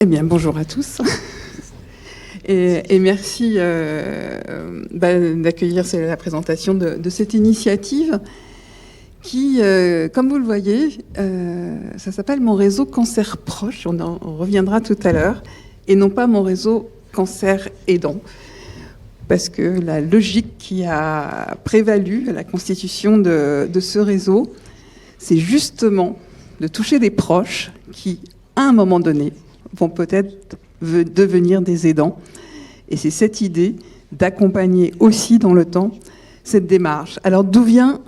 Eh bien, bonjour à tous. Et merci d'accueillir la présentation de cette initiative qui, comme vous le voyez, ça s'appelle Mon réseau cancer proche, on reviendra tout à l'heure, et non pas Mon réseau cancer aidant, parce que la logique qui a prévalu à la constitution de ce réseau, c'est justement de toucher des proches qui, à un moment donné, vont peut-être devenir des aidants. Et c'est cette idée d'accompagner aussi dans le temps cette démarche. Alors d'où vient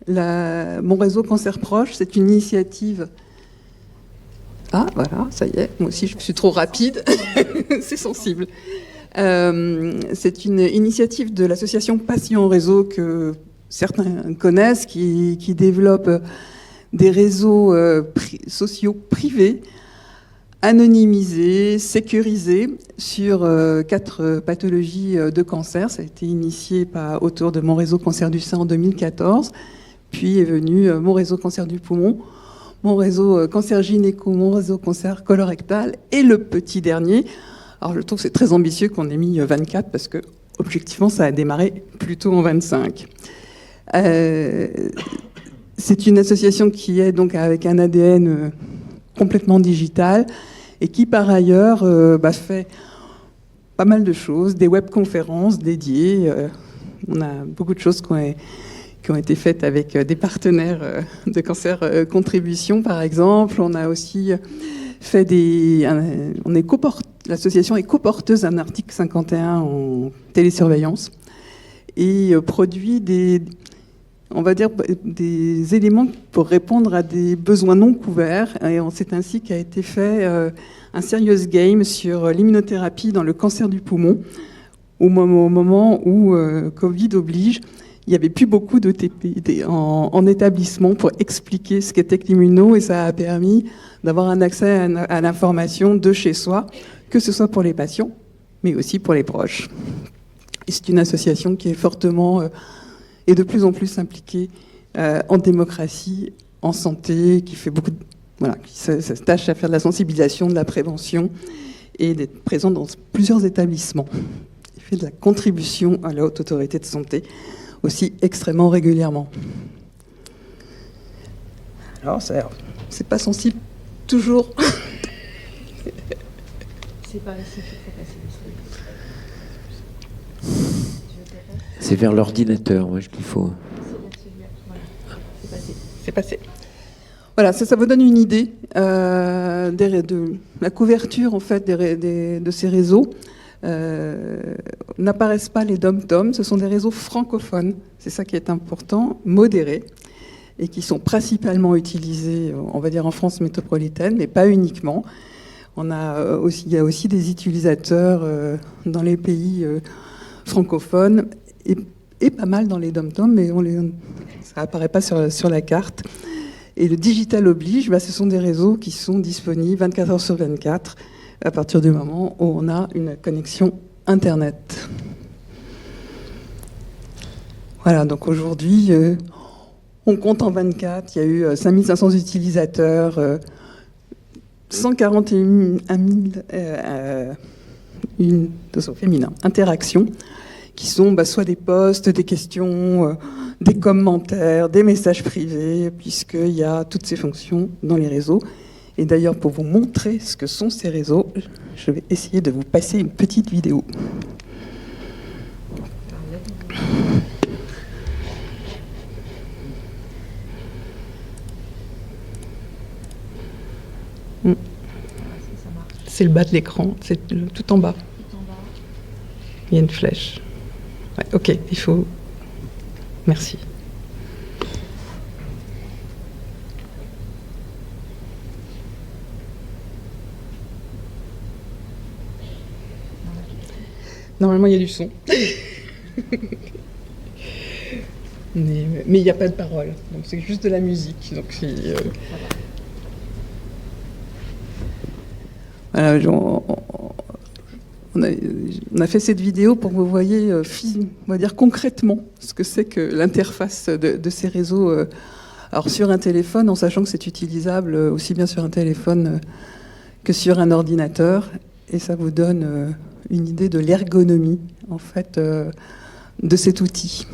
Mon réseau cancer proche? C'est une initiative... Ah, voilà, ça y est, moi aussi je suis trop rapide, c'est sensible. C'est une initiative de l'association Passion Réseau que certains connaissent, qui développe des réseaux sociaux privés, anonymisé, sécurisé sur 4 pathologies de cancer. Ça a été initié autour de Mon réseau cancer du sein en 2014, puis est venu Mon réseau cancer du poumon, Mon réseau cancer gynéco, Mon réseau cancer colorectal et le petit dernier. Alors je trouve que c'est très ambitieux qu'on ait mis 24 parce que objectivement ça a démarré plutôt en 25. C'est une association qui est donc avec un ADN complètement digital, et qui par ailleurs fait pas mal de choses, des webconférences dédiées. On a beaucoup de choses qui ont été faites avec des partenaires de Cancer Contribution, par exemple. On a aussi fait l'association est coporteuse d'un article 51 en télésurveillance et produit on va dire des éléments pour répondre à des besoins non couverts. Et c'est ainsi qu'a été fait un serious game sur l'immunothérapie dans le cancer du poumon, au moment où Covid oblige. Il n'y avait plus beaucoup de TP en établissement pour expliquer ce qu'était que l'immuno, et ça a permis d'avoir un accès à l'information de chez soi, que ce soit pour les patients, mais aussi pour les proches. Et c'est une association qui est fortement... et de plus en plus impliquée en démocratie, en santé, qui fait beaucoup qui s'attache à faire de la sensibilisation, de la prévention, et d'être présent dans plusieurs établissements. Il fait de la contribution à la Haute Autorité de Santé, aussi extrêmement régulièrement. Alors, c'est pas sensible toujours. C'est pas ici qu'il faut passer le truc. C'est vers l'ordinateur, moi, qu'il faut. C'est passé. Voilà, ça vous donne une idée de la couverture en fait de ces réseaux. N'apparaissent pas les dom-tom, ce sont des réseaux francophones, c'est ça qui est important, modérés, et qui sont principalement utilisés, on va dire, en France métropolitaine, mais pas uniquement. Il y a aussi des utilisateurs dans les pays francophones, et pas mal dans les dom-tom, mais ça apparaît pas sur la carte. Et le digital oblige, ce sont des réseaux qui sont disponibles 24 heures sur 24, à partir du moment où on a une connexion Internet. Voilà, donc aujourd'hui, on compte en 24, il y a eu 5500 utilisateurs, 141 000 féminins, interactions, qui sont soit des posts, des questions, des commentaires, des messages privés, puisqu'il y a toutes ces fonctions dans les réseaux. Et d'ailleurs, pour vous montrer ce que sont ces réseaux, je vais essayer de vous passer une petite vidéo. C'est le bas de l'écran, c'est tout en bas. Il y a une flèche. Ouais, ok, il faut... Merci. Normalement, il y a du son. Mais il n'y a pas de parole. Donc c'est juste de la musique. Donc voilà, on a fait cette vidéo pour que vous voyez, on va dire concrètement, ce que c'est que l'interface de ces réseaux. Alors sur un téléphone, en sachant que c'est utilisable aussi bien sur un téléphone que sur un ordinateur, et ça vous donne une idée de l'ergonomie, en fait, de cet outil.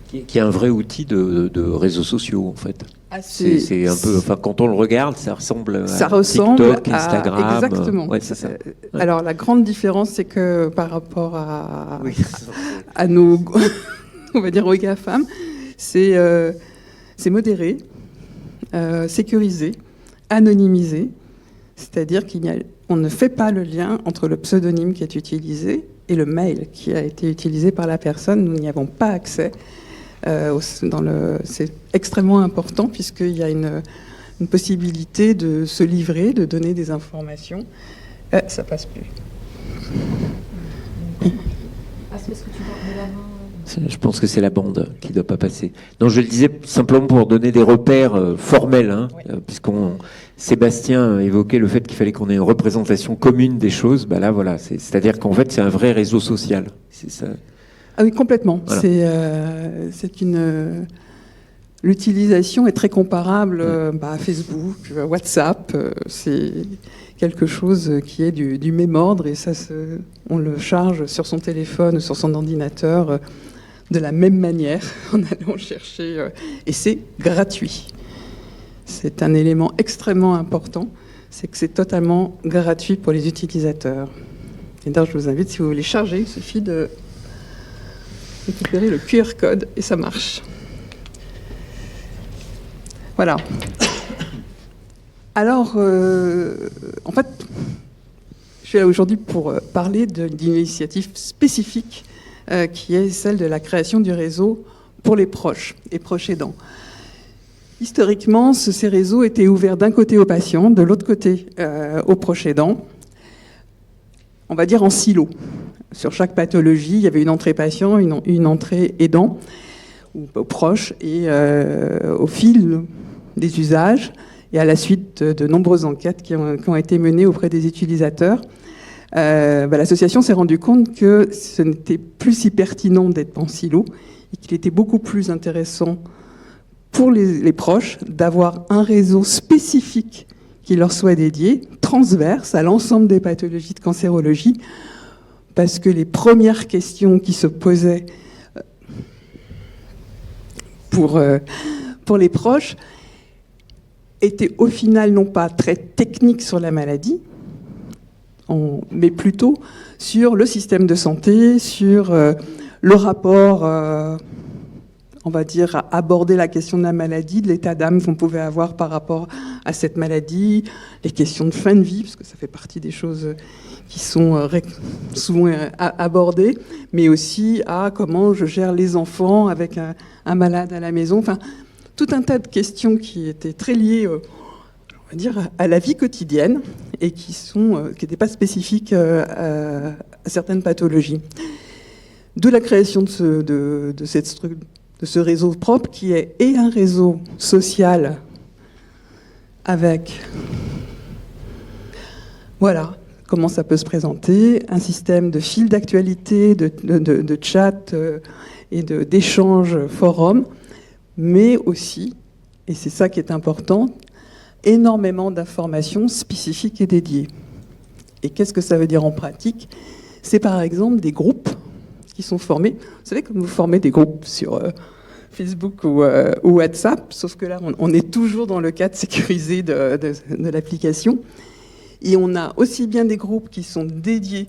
Qui est un vrai outil de réseaux sociaux, en fait. C'est un peu, enfin, quand on le regarde, ça ressemble à TikTok, Instagram. Exactement. Ouais, c'est ça. Ouais. Alors, la grande différence, c'est que par rapport à nos, on va dire, aux GAFAM, c'est modéré, sécurisé, anonymisé. C'est-à-dire qu'on ne fait pas le lien entre le pseudonyme qui est utilisé et le mail qui a été utilisé par la personne. Nous n'y avons pas accès. C'est extrêmement important puisqu'il y a une possibilité de se livrer, de donner des informations. Ça passe plus. Ah, c'est parce que tu mets la main. Je pense que c'est la bande qui ne doit pas passer. Non, je le disais simplement pour donner des repères formels, hein, oui. Sébastien évoquait le fait qu'il fallait qu'on ait une représentation commune des choses. Bah là, voilà, c'est-à-dire qu'en fait, c'est un vrai réseau social. C'est ça. Ah oui, complètement. Voilà. L'utilisation est très comparable à Facebook, WhatsApp. C'est quelque chose qui est du même ordre et ça, on le charge sur son téléphone, sur son ordinateur de la même manière en allant chercher. Et c'est gratuit. C'est un élément extrêmement important, c'est que c'est totalement gratuit pour les utilisateurs. Et d'ailleurs, je vous invite, si vous voulez charger, il suffit de récupérer le QR code et ça marche. Voilà. Alors, en fait, je suis là aujourd'hui pour parler d'une initiative spécifique qui est celle de la création du réseau pour les proches et proches aidants. Historiquement, ces réseaux étaient ouverts d'un côté aux patients, de l'autre côté aux proches aidants, on va dire en silo. Sur chaque pathologie, il y avait une entrée patient, une entrée aidant, ou proche, et au fil des usages, et à la suite de nombreuses enquêtes qui ont été menées auprès des utilisateurs, l'association s'est rendue compte que ce n'était plus si pertinent d'être en silo, et qu'il était beaucoup plus intéressant pour les proches d'avoir un réseau spécifique qui leur soit dédié, transverse à l'ensemble des pathologies de cancérologie, parce que les premières questions qui se posaient pour les proches étaient au final non pas très techniques sur la maladie, mais plutôt sur le système de santé, sur le rapport, on va dire, à aborder la question de la maladie, de l'état d'âme qu'on pouvait avoir par rapport à cette maladie, les questions de fin de vie, parce que ça fait partie des choses qui sont souvent abordées, mais aussi à comment je gère les enfants avec un malade à la maison. Enfin, tout un tas de questions qui étaient très liées, on va dire, à la vie quotidienne et qui n'étaient pas spécifiques à certaines pathologies. De la création de ce réseau propre qui est un réseau social avec, voilà, comment ça peut se présenter, un système de fil d'actualité, de chat et d'échanges forums, mais aussi, et c'est ça qui est important, énormément d'informations spécifiques et dédiées. Et qu'est-ce que ça veut dire en pratique ? C'est par exemple des groupes qui sont formés. Vous savez, comme vous formez des groupes sur Facebook ou WhatsApp, sauf que là, on est toujours dans le cadre sécurisé de l'application. Et on a aussi bien des groupes qui sont dédiés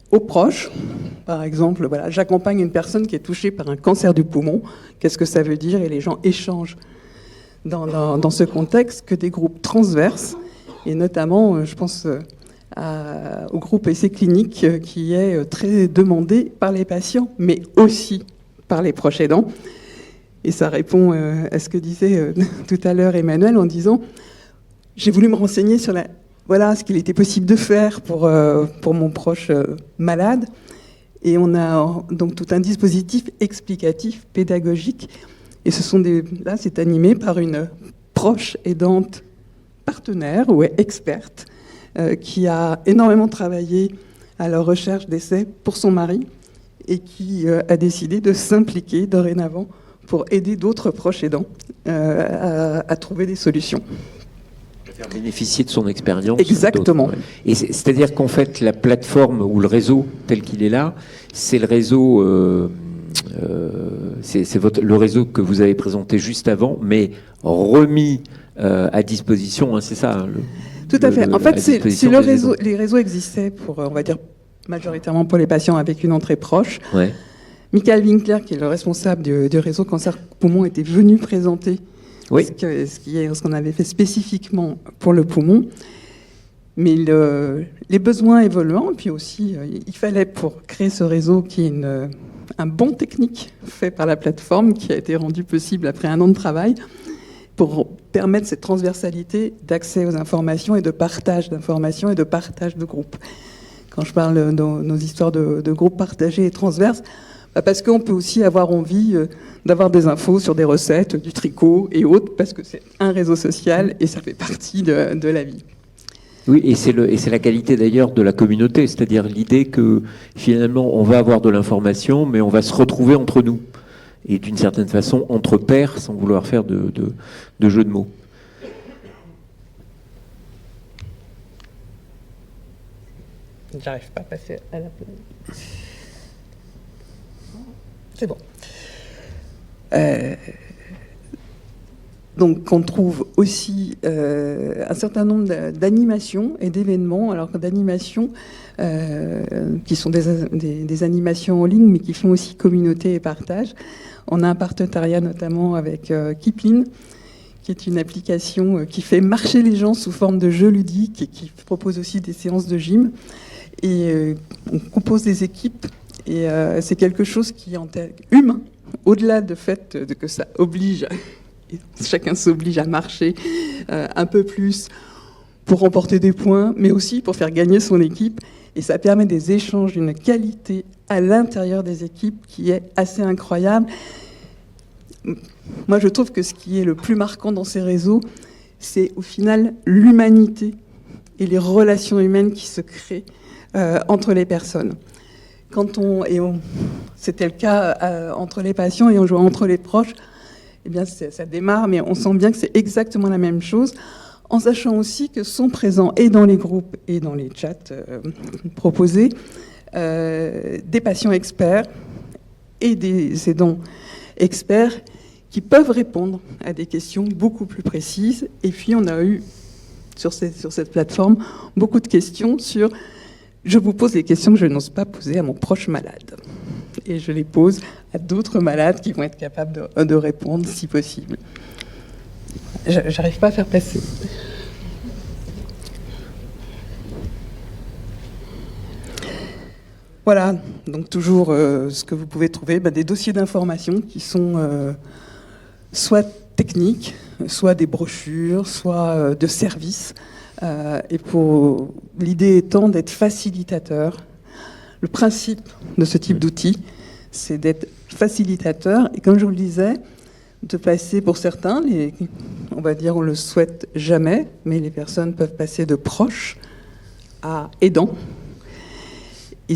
aux proches. Par exemple, voilà, j'accompagne une personne qui est touchée par un cancer du poumon. Qu'est-ce que ça veut dire ? Et les gens échangent dans ce contexte, que des groupes transverses. Et notamment, je pense au groupe Essai clinique qui est très demandé par les patients, mais aussi par les proches aidants. Et ça répond à ce que disait tout à l'heure Emmanuel en disant « J'ai voulu me renseigner sur ce qu'il était possible de faire pour mon proche malade. » Et on a donc tout un dispositif explicatif, pédagogique. Et là, c'est animé par une proche aidante partenaire ou experte qui a énormément travaillé à la recherche d'essais pour son mari et qui a décidé de s'impliquer dorénavant pour aider d'autres proches aidants à trouver des solutions. faire bénéficier de son expérience. Exactement. Et c'est-à-dire qu'en fait, la plateforme ou le réseau tel qu'il est là, c'est le réseau, le réseau que vous avez présenté juste avant, mais remis à disposition, hein, c'est ça hein, tout à fait. En fait, c'est le réseau. Les réseaux existaient pour, on va dire, majoritairement pour les patients avec une entrée proche. Ouais. Michael Winkler, qui est le responsable du réseau cancer poumon, était venu présenter ce qu'on avait fait spécifiquement pour le poumon. Mais les besoins évoluant, et puis aussi, il fallait pour créer ce réseau qui est un bon technique fait par la plateforme, qui a été rendu possible après 1 an de travail, pour permettre cette transversalité d'accès aux informations et de partage d'informations et de partage de groupes. Quand je parle de nos histoires de groupes partagés et transverses, parce qu'on peut aussi avoir envie d'avoir des infos sur des recettes, du tricot et autres, parce que c'est un réseau social et ça fait partie de la vie. Oui, et c'est la qualité d'ailleurs de la communauté, c'est-à-dire l'idée que finalement on va avoir de l'information, mais on va se retrouver entre nous. Et d'une certaine façon, entre pairs, sans vouloir faire de jeu de mots. J'arrive pas à passer à la... C'est bon. Donc, on trouve aussi un certain nombre d'animations et d'événements, alors d'animations qui sont des animations en ligne, mais qui font aussi communauté et partage. On a un partenariat notamment avec Kipling, qui est une application qui fait marcher les gens sous forme de jeux ludiques et qui propose aussi des séances de gym. Et on compose des équipes, et c'est quelque chose qui est humain, au-delà du fait que ça oblige... Chacun s'oblige à marcher un peu plus pour remporter des points, mais aussi pour faire gagner son équipe. Et ça permet des échanges d'une qualité à l'intérieur des équipes qui est assez incroyable. Moi, je trouve que ce qui est le plus marquant dans ces réseaux, c'est au final l'humanité et les relations humaines qui se créent entre les personnes. C'était le cas entre les patients et entre les proches, eh bien, ça démarre, mais on sent bien que c'est exactement la même chose, en sachant aussi que sont présents, et dans les groupes et dans les chats proposés, des patients experts et des aidants experts qui peuvent répondre à des questions beaucoup plus précises. Et puis, on a eu, sur cette plateforme, beaucoup de questions sur « je vous pose les questions que je n'ose pas poser à mon proche malade ». Et je les pose à d'autres malades qui vont être capables de répondre si possible. J'arrive pas à faire passer. Voilà, donc toujours ce que vous pouvez trouver, des dossiers d'information qui sont soit techniques, soit des brochures, soit de services. Et l'idée étant d'être facilitateur. Le principe de ce type d'outil, c'est d'être facilitateur. Et comme je vous le disais, de passer pour certains, on va dire on le souhaite jamais, mais les personnes peuvent passer de proches à aidants. Et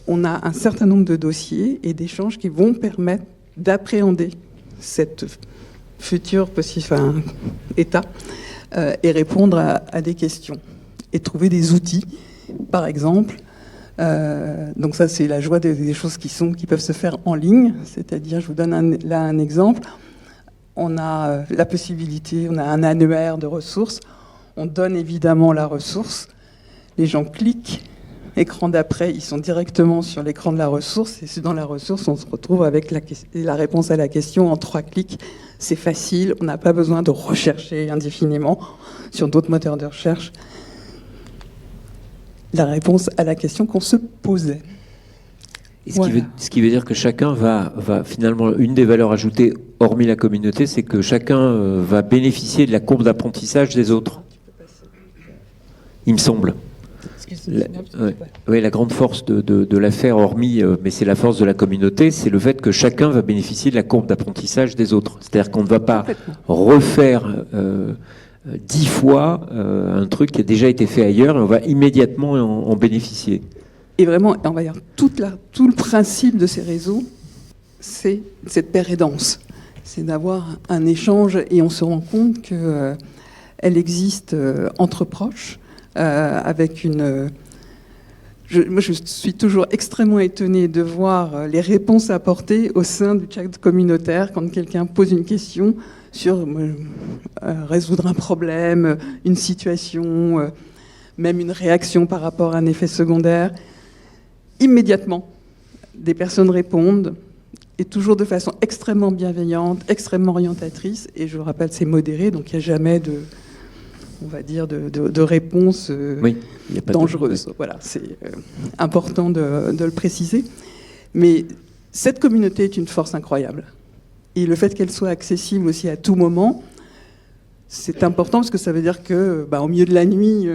on a un certain nombre de dossiers et d'échanges qui vont permettre d'appréhender cette future état et répondre à des questions. Et trouver des outils, par exemple. Donc ça, c'est la joie des choses qui peuvent se faire en ligne. C'est-à-dire, je vous donne là un exemple. On a la possibilité, on a un annuaire de ressources. On donne évidemment la ressource. Les gens cliquent. Écran d'après, ils sont directement sur l'écran de la ressource. Et dans la ressource, on se retrouve avec la réponse à la question en 3 clics. C'est facile. On n'a pas besoin de rechercher indéfiniment sur d'autres moteurs de recherche la réponse à la question qu'on se posait. Et ce qui veut dire que chacun va finalement, une des valeurs ajoutées, hormis la communauté, c'est que chacun va bénéficier de la courbe d'apprentissage des autres. Il me semble. La grande force de l'affaire, hormis, mais c'est la force de la communauté, c'est le fait que chacun va bénéficier de la courbe d'apprentissage des autres. C'est-à-dire qu'on ne va pas refaire 10 fois un truc qui a déjà été fait ailleurs et on va immédiatement en bénéficier. Et vraiment, on va dire, tout le principe de ces réseaux, c'est cette paire et danse. C'est d'avoir un échange et on se rend compte que elle existe entre proches, avec une... Moi, je suis toujours extrêmement étonnée de voir les réponses apportées au sein du chat communautaire quand quelqu'un pose une question sur résoudre un problème, une situation, même une réaction par rapport à un effet secondaire. Immédiatement, des personnes répondent, et toujours de façon extrêmement bienveillante, extrêmement orientatrice, et je vous rappelle, c'est modéré, donc il n'y a jamais de... on va dire, de réponse dangereuse. Voilà, c'est important de le préciser. Mais cette communauté est une force incroyable. Et le fait qu'elle soit accessible aussi à tout moment, c'est important parce que ça veut dire que, au milieu de la nuit,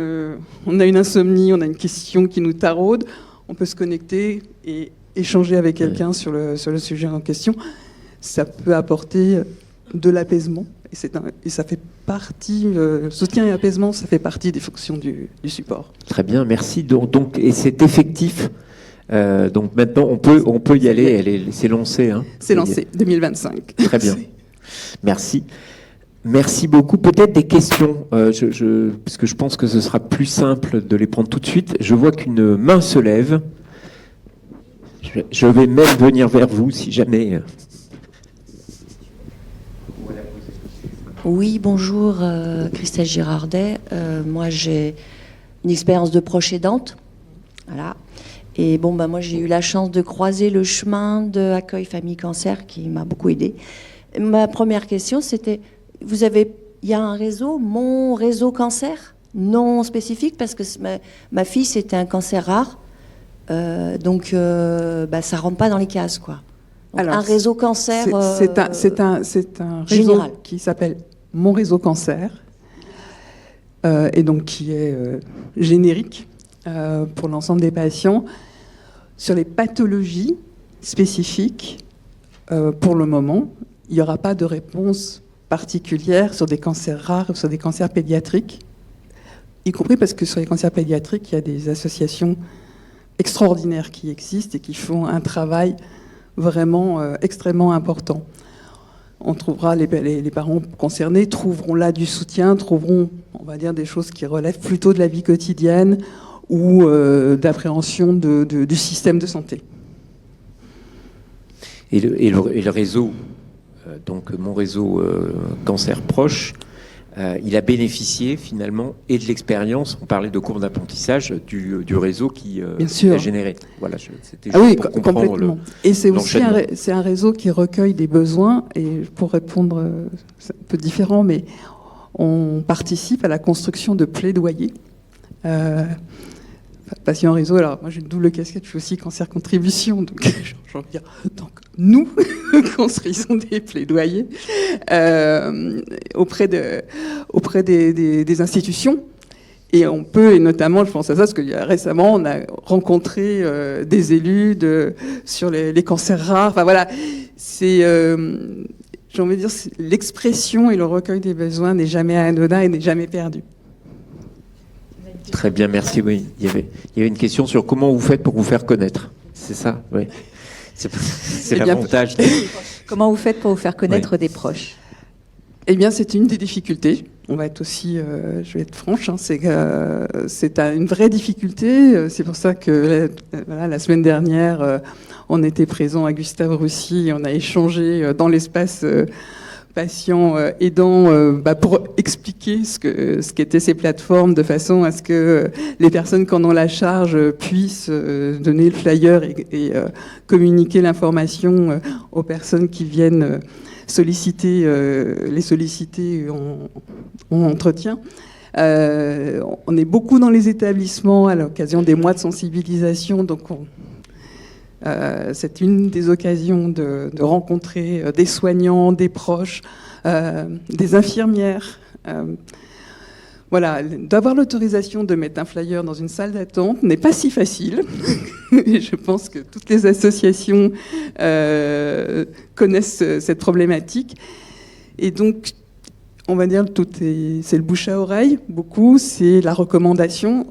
on a une insomnie, on a une question qui nous taraude, on peut se connecter et échanger avec quelqu'un sur le sujet en question. Ça peut apporter de l'apaisement. Et ça fait partie, soutien et apaisement, ça fait partie des fonctions du support. Très bien, merci. Donc, et c'est effectif. Donc maintenant, on peut y aller. C'est lancé. Hein. C'est lancé, 2025. Très bien. Merci. Merci beaucoup. Peut-être des questions, puisque je pense que ce sera plus simple de les prendre tout de suite. Je vois qu'une main se lève. Je vais même venir vers vous si jamais... Oui, bonjour, Christelle Girardet. Moi, j'ai une expérience de proche aidante. Voilà. Et moi, j'ai eu la chance de croiser le chemin de Accueil Famille Cancer qui m'a beaucoup aidée. Ma première question, c'était, il y a un réseau, mon réseau cancer, non spécifique, parce que ma fille, c'était un cancer rare. Donc, ça rentre pas dans les cases, quoi. Donc, alors, un réseau cancer c'est un réseau général qui s'appelle Mon Réseau Cancer, et donc qui est générique pour l'ensemble des patients. Sur les pathologies spécifiques, pour le moment, il n'y aura pas de réponse particulière sur des cancers rares ou sur des cancers pédiatriques, y compris parce que sur les cancers pédiatriques, il y a des associations extraordinaires qui existent et qui font un travail vraiment extrêmement important. On trouvera, les parents concernés trouveront là du soutien, trouveront, on va dire, des choses qui relèvent plutôt de la vie quotidienne ou d'appréhension du système de santé. Et le réseau, donc mon réseau cancer proche, il a bénéficié finalement et de l'expérience, on parlait de cours d'apprentissage, du réseau qui a généré. Voilà, c'était juste pour comprendre complètement. Et c'est aussi un réseau qui recueille des besoins, et pour répondre, c'est un peu différent, mais on participe à la construction de plaidoyers. Patient réseau, alors moi j'ai une double casquette, je suis aussi cancer contribution, donc j'ai envie de dire, donc nous construisons des plaidoyers auprès des institutions, et on peut, et notamment je pense à ça parce que récemment on a rencontré des élus sur les cancers rares, enfin voilà, c'est j'ai envie de dire, l'expression et le recueil des besoins n'est jamais anodin et n'est jamais perdu. Très bien, merci. Oui, il y avait une question sur comment vous faites pour vous faire connaître. C'est ça, oui. C'est l'avantage. Comment vous faites pour vous faire connaître des proches ? Eh bien, c'est une des difficultés. On va être aussi, je vais être franche, c'est une vraie difficulté. C'est pour ça que la semaine dernière, on était présent à Gustave Roussy, on a échangé dans l'espace patients aidants pour expliquer ce qu'étaient ces plateformes, de façon à ce que les personnes qui en ont la charge puissent donner le flyer et communiquer l'information aux personnes qui viennent les solliciter en entretien. On est beaucoup dans les établissements à l'occasion des mois de sensibilisation, donc c'est une des occasions de rencontrer des soignants, des proches, des infirmières. Voilà, d'avoir l'autorisation de mettre un flyer dans une salle d'attente n'est pas si facile. Et je pense que toutes les associations connaissent cette problématique. Et donc, on va dire, c'est le bouche à oreille, beaucoup, c'est la recommandation.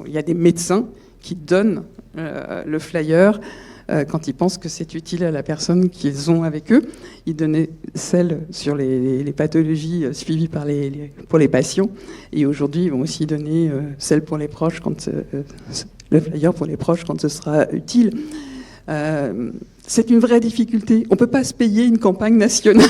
Il y a des médecins qui donnent le flyer quand ils pensent que c'est utile à la personne qu'ils ont avec eux. Ils donnaient celle sur les pathologies suivies pour les patients. Et aujourd'hui, ils vont aussi donner celle pour les proches, le flyer pour les proches quand ce sera utile. C'est une vraie difficulté. On ne peut pas se payer une campagne nationale.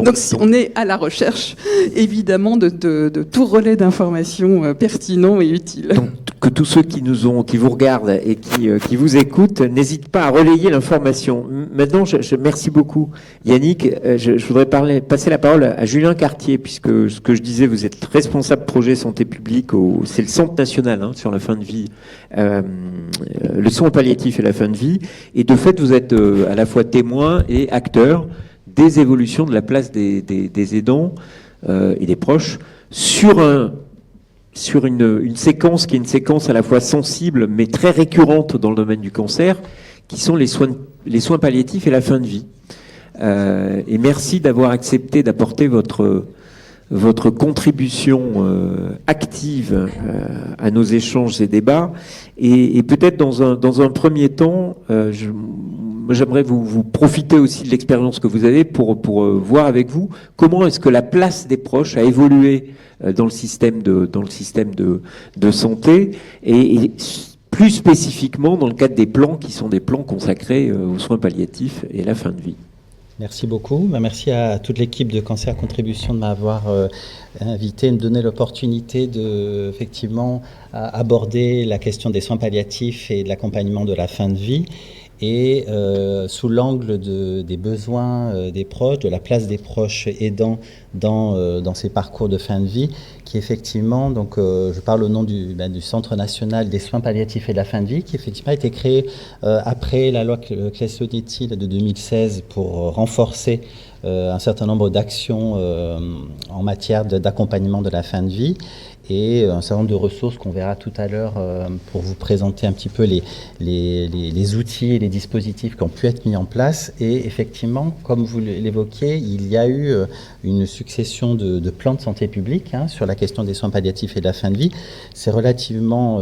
Donc on est à la recherche, évidemment, de tout relais d'informations pertinent et utile. Donc que tous ceux qui vous regardent et qui vous écoutent, n'hésitent pas à relayer l'information. Maintenant, merci beaucoup, Yannick. Je voudrais passer la parole à Julien Cartier, puisque ce que je disais, vous êtes responsable projet santé publique c'est le Centre national sur la fin de vie, le soin palliatif et la fin de vie. Et de fait, vous êtes à la fois témoin et acteur des évolutions de la place des aidants et des proches sur une séquence qui est une séquence à la fois sensible mais très récurrente dans le domaine du cancer, qui sont les soins palliatifs et la fin de vie. Et merci d'avoir accepté d'apporter votre contribution active à nos échanges et débats. Et peut-être dans un premier temps, j'aimerais vous profiter aussi de l'expérience que vous avez pour voir avec vous comment est-ce que la place des proches a évolué dans le système de santé et plus spécifiquement dans le cadre des plans qui sont des plans consacrés aux soins palliatifs et à la fin de vie. Merci beaucoup. Merci à toute l'équipe de Cancer Contribution de m'avoir invité et me donner l'opportunité de effectivement aborder la question des soins palliatifs et de l'accompagnement de la fin de vie. Et sous l'angle des besoins des proches, de la place des proches aidants dans ces parcours de fin de vie, qui effectivement, donc je parle au nom du Centre national des soins palliatifs et de la fin de vie, qui effectivement a été créé après la loi Claeson-Ettil de 2016 pour renforcer un certain nombre d'actions en matière d'accompagnement de la fin de vie, et un certain nombre de ressources qu'on verra tout à l'heure pour vous présenter un petit peu les outils et les dispositifs qui ont pu être mis en place. Et effectivement, comme vous l'évoquiez, il y a eu une succession de plans de santé publique sur la question des soins palliatifs et de la fin de vie. C'est relativement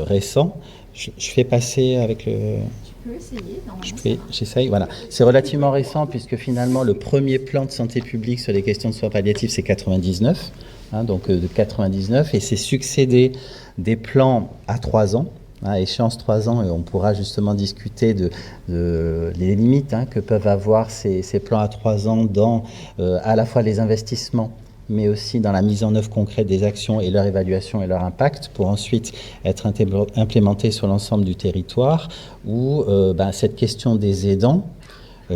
récent. Je fais passer avec le... Tu peux essayer. J'essaye, voilà. C'est relativement récent puisque finalement le premier plan de santé publique sur les questions de soins palliatifs, c'est 99. Donc de 99, et c'est succédé des plans à 3 ans, échéance 3 ans, et on pourra justement discuter des limites que peuvent avoir ces plans à 3 ans dans à la fois les investissements, mais aussi dans la mise en œuvre concrète des actions et leur évaluation et leur impact, pour ensuite être implémentés sur l'ensemble du territoire, où cette question des aidants,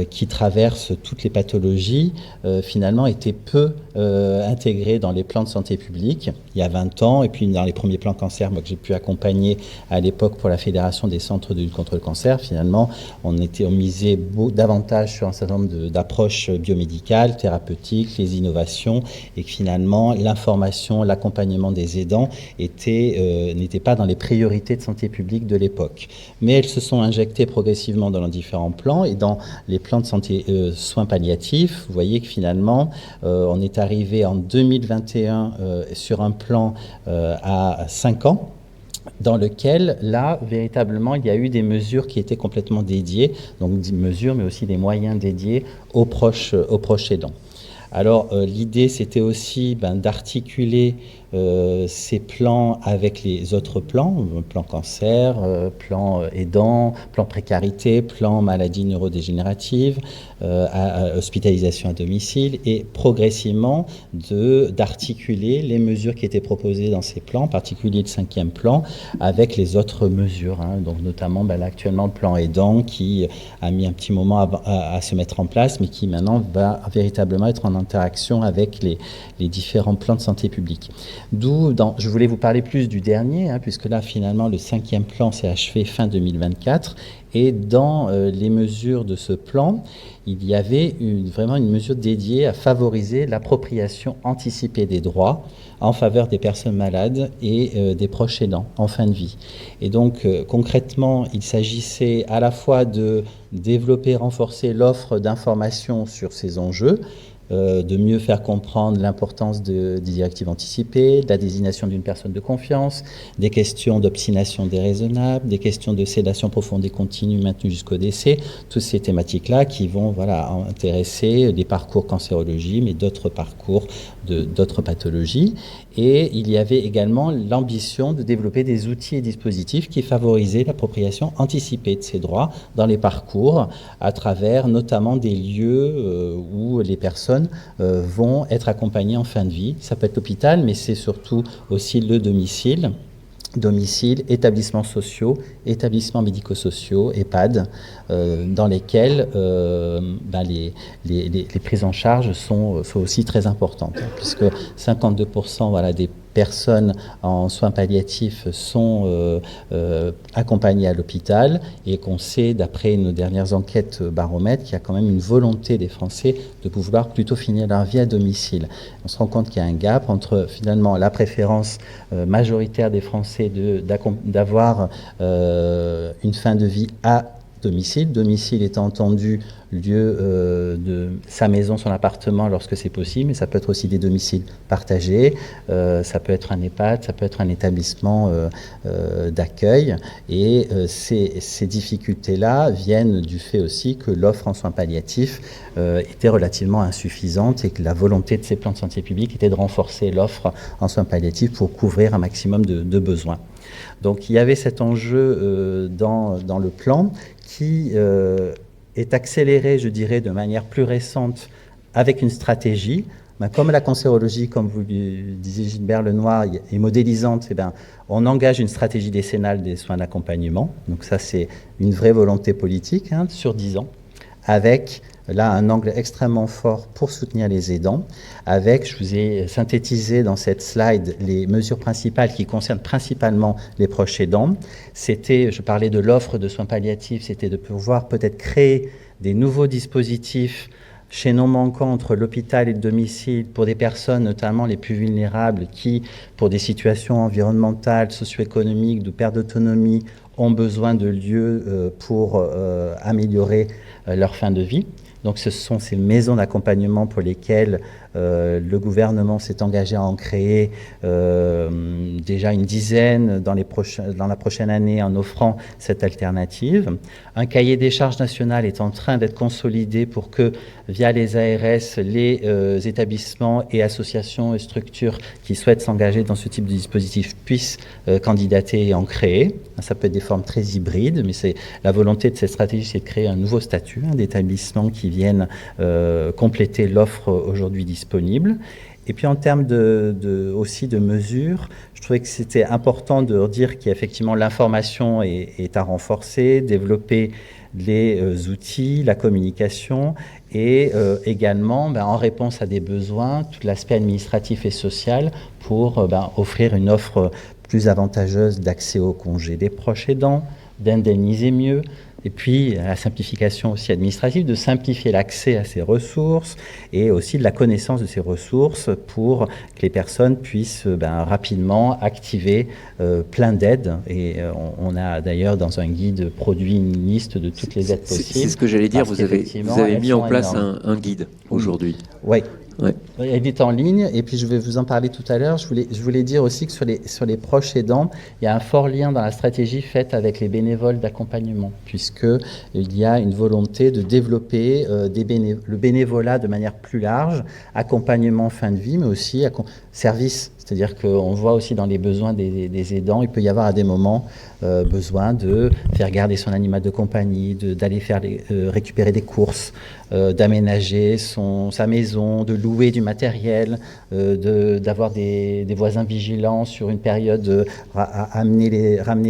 qui traverse toutes les pathologies, finalement était peu intégrée dans les plans de santé publique il y a 20 ans, et puis dans les premiers plans cancer que j'ai pu accompagner à l'époque pour la Fédération des centres de lutte contre le cancer, finalement on misait davantage sur un certain nombre d'approches biomédicales, thérapeutiques, les innovations, et que finalement l'information, l'accompagnement des aidants n'était pas dans les priorités de santé publique de l'époque. Mais elles se sont injectées progressivement dans les différents plans, et dans les plans de santé soins palliatifs, vous voyez que finalement on est arrivé en 2021 sur un plan à 5 ans, dans lequel, là, véritablement, il y a eu des mesures qui étaient complètement dédiées, donc des mesures, mais aussi des moyens dédiés aux proches aidants. Alors, l'idée, c'était aussi d'articuler ces plans avec les autres plans, plan cancer, plan aidant, plan précarité, plan maladie neurodégénérative, hospitalisation à domicile, et progressivement d'articuler les mesures qui étaient proposées dans ces plans, en particulier le 5e plan, avec les autres mesures, donc notamment là, actuellement le plan aidant qui a mis un petit moment à se mettre en place, mais qui maintenant va véritablement être en interaction avec les différents plans de santé publique. Je voulais vous parler plus du dernier, puisque là, finalement, le 5e plan s'est achevé fin 2024. Et dans les mesures de ce plan, il y avait vraiment une mesure dédiée à favoriser l'appropriation anticipée des droits en faveur des personnes malades et des proches aidants en fin de vie. Et donc, concrètement, il s'agissait à la fois de développer, renforcer l'offre d'informations sur ces enjeux, de mieux faire comprendre l'importance des directives anticipées, de la désignation d'une personne de confiance, des questions d'obstination déraisonnable, des questions de sédation profonde et continue maintenue jusqu'au décès, toutes ces thématiques-là qui vont intéresser des parcours cancérologie, mais d'autres parcours d'autres pathologies. Et il y avait également l'ambition de développer des outils et dispositifs qui favorisaient l'appropriation anticipée de ces droits dans les parcours, à travers notamment des lieux où les personnes vont être accompagnées en fin de vie. Ça peut être l'hôpital, mais c'est surtout aussi le domicile, établissements sociaux, établissements médico-sociaux, EHPAD, dans lesquels les prises en charge sont aussi très importantes, puisque 52% des personnes en soins palliatifs sont accompagnées à l'hôpital, et qu'on sait, d'après nos dernières enquêtes baromètres, qu'il y a quand même une volonté des Français de pouvoir plutôt finir leur vie à domicile. On se rend compte qu'il y a un gap entre finalement la préférence majoritaire des Français d'avoir une fin de vie à domicile étant entendu lieu de sa maison, son appartement lorsque c'est possible, mais ça peut être aussi des domiciles partagés, ça peut être un EHPAD, ça peut être un établissement d'accueil, et ces difficultés-là viennent du fait aussi que l'offre en soins palliatifs était relativement insuffisante, et que la volonté de ces plans de santé publique était de renforcer l'offre en soins palliatifs pour couvrir un maximum de besoins. Donc il y avait cet enjeu dans le plan qui est accéléré, je dirais, de manière plus récente avec une stratégie. Comme la cancérologie, comme vous le disiez Gilbert Lenoir, est modélisante, on engage une stratégie décennale des soins d'accompagnement. Donc ça, c'est une vraie volonté politique sur 10 ans, avec là un angle extrêmement fort pour soutenir les aidants, avec, je vous ai synthétisé dans cette slide les mesures principales qui concernent principalement les proches aidants. Je parlais de l'offre de soins palliatifs, c'était de pouvoir peut-être créer des nouveaux dispositifs chaînon manquant entre l'hôpital et le domicile pour des personnes, notamment les plus vulnérables, qui, pour des situations environnementales, socio-économiques, de perte d'autonomie, ont besoin de lieux pour améliorer leur fin de vie. Donc ce sont ces maisons d'accompagnement pour lesquelles le gouvernement s'est engagé à en créer déjà une dizaine dans la prochaine année, en offrant cette alternative. Un cahier des charges national est en train d'être consolidé pour que, via les ARS, les établissements et associations et structures qui souhaitent s'engager dans ce type de dispositif puissent candidater et en créer. Ça peut être des formes très hybrides, mais c'est la volonté de cette stratégie, c'est de créer un nouveau statut d'établissements qui viennent compléter l'offre aujourd'hui disponible. Et puis en termes aussi de mesures, je trouvais que c'était important de dire qu'effectivement l'information est à renforcer, développer les outils, la communication, et également en réponse à des besoins, tout l'aspect administratif et social pour offrir une offre plus avantageuse d'accès au congé des proches aidants, d'indemniser mieux, et puis la simplification aussi administrative, de simplifier l'accès à ces ressources et aussi de la connaissance de ces ressources pour que les personnes puissent rapidement activer plein d'aides. Et on a d'ailleurs dans un guide produit une liste de toutes les aides possibles. C'est ce que j'allais dire, vous avez mis en place un guide aujourd'hui. Oui. Ouais. Elle est en ligne, et puis je vais vous en parler tout à l'heure. Je voulais dire aussi que sur les proches aidants, il y a un fort lien dans la stratégie faite avec les bénévoles d'accompagnement, puisqu'il y a une volonté de développer le bénévolat de manière plus large, accompagnement fin de vie, mais aussi service. C'est-à-dire qu'on voit aussi dans les besoins des aidants, il peut y avoir à des moments besoin de faire garder son animal de compagnie, d'aller récupérer des courses, d'aménager sa maison, de louer du matériel, d'avoir des voisins vigilants sur une période, ramener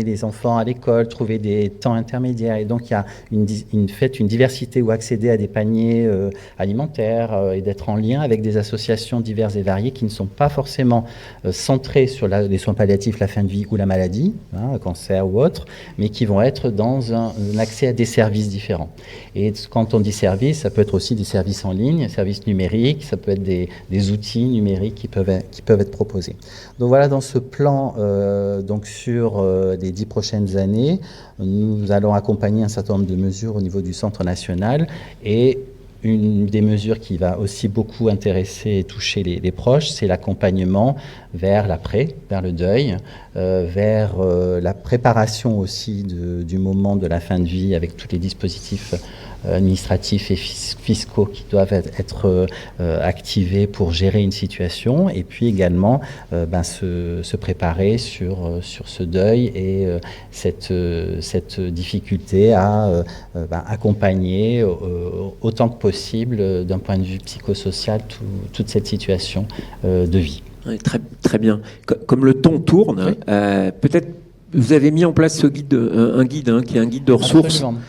les enfants à l'école, trouver des temps intermédiaires. Et donc il y a une diversité où accéder à des paniers alimentaires et d'être en lien avec des associations diverses et variées qui ne sont pas forcément centrées sur les soins palliatifs, la fin de vie ou la maladie, le cancer ou autre, mais qui vont être dans un accès à des services différents. Et quand on dit services, ça peut être aussi des services en ligne, services numériques, ça peut être des outils numériques qui peuvent être proposés. Donc voilà, dans ce plan, donc sur les 10 prochaines années, nous allons accompagner un certain nombre de mesures au niveau du Centre national, et une des mesures qui va aussi beaucoup intéresser et toucher les proches, c'est l'accompagnement vers l'après, vers le deuil, vers la préparation aussi du moment de la fin de vie avec tous les dispositifs administratifs et fiscaux qui doivent être activés pour gérer une situation, et puis également se préparer sur ce deuil et cette difficulté à accompagner autant que possible d'un point de vue psychosocial toute cette situation de vie. Oui, très, très bien. Comme le temps tourne, oui. Peut-être vous avez mis en place ce guide, un guide qui est un guide de ressources. Absolument.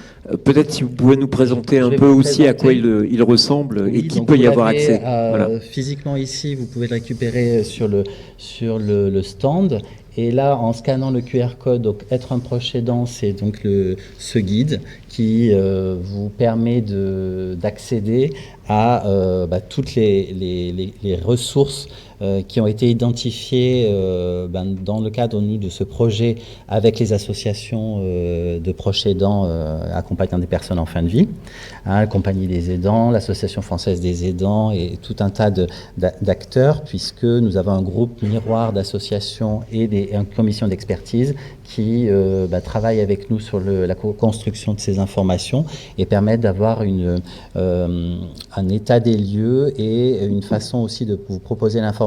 Peut-être si vous pouvez nous présenter un peu aussi à quoi il ressemble, oui, et qui peut y avoir accès. Voilà. Physiquement ici, vous pouvez le récupérer sur le stand. Et là, en scannant le QR code, donc être un proche aidant, c'est donc ce guide qui vous permet d'accéder à toutes les ressources qui ont été identifiées dans le cadre de ce projet avec les associations de proches aidants accompagnant des personnes en fin de vie, la Compagnie des aidants, l'Association française des aidants et tout un tas d'acteurs, puisque nous avons un groupe miroir d'associations et une commission d'expertise qui travaillent avec nous sur la construction de ces informations et permettent d'avoir un état des lieux et une façon aussi de vous proposer l'information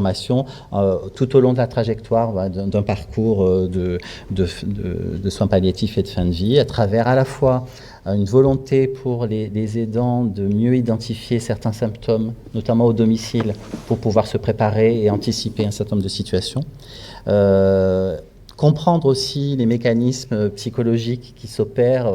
tout au long de la trajectoire d'un parcours de soins palliatifs et de fin de vie, à travers à la fois une volonté pour les aidants de mieux identifier certains symptômes, notamment au domicile, pour pouvoir se préparer et anticiper un certain nombre de situations. Comprendre aussi les mécanismes psychologiques qui s'opèrent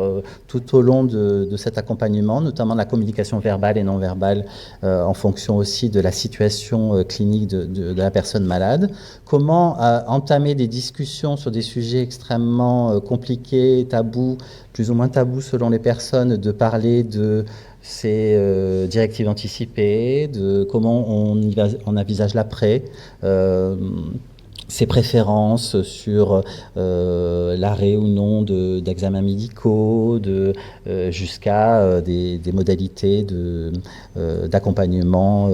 tout au long de cet accompagnement, notamment la communication verbale et non verbale, en fonction aussi de la situation clinique de la personne malade. Comment entamer des discussions sur des sujets extrêmement compliqués, tabous, plus ou moins tabous selon les personnes, de parler de ces directives anticipées, de comment on envisage l'après, ses préférences sur l'arrêt ou non d'examens médicaux, jusqu'à des modalités d'accompagnement